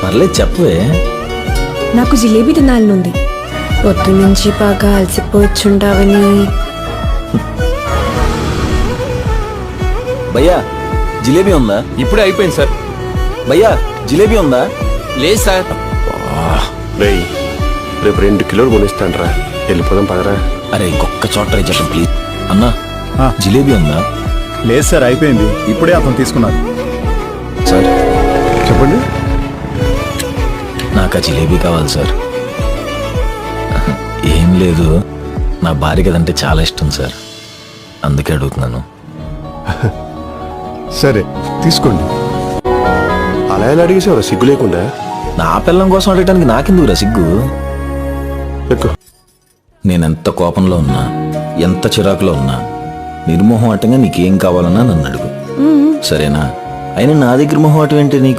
పర్లేదు చెప్పవే. నాకు జిలేబీ తినాలనుంది. పొద్దు నుంచి బాగా అలసిపోయిచుంటావని. భయ్యా జిలేబీ ఉందా? ఇప్పుడే అయిపోయింది సార్. భయ్యా జిలేబీ ఉందా? లేదు సార్. రేయ్ రేపు 2 కిలోలు కొనిస్తాను రా, వెళ్ళిపోదాం పదరా. అరే ఇంకొక చోట ట్రై చెప్పండి ప్లీజ్. అన్నా జిలేబీ ఉందా? లేదు సార్, అయిపోయింది. ఇప్పుడే అతను తీసుకున్నారు. సార్ చెప్పండి. నాకు ఆ జిలేబీ కావాలి సార్. ఏం లేదు, నా భార్యకి అదంటే చాలా ఇష్టం సార్, అందుకే అడుగుతున్నాను. సరే తీసుకోండి. అలా ఎలా అడిగేసావురా సిగ్గు లేకుండా? నా పిల్లం కోసం అడగడానికి నాకెందుకురా సిగ్గు? ఎక్కువ నేనెంత కోపంలో ఉన్నా, ఎంత చిరాకులో ఉన్నా, నిర్మోహమాటంగా నీకేం కావాలన్నా నన్ను అడుగు, సరేనా? అయినా నా దగ్గర మొహమాటం ఏంటి నీకు?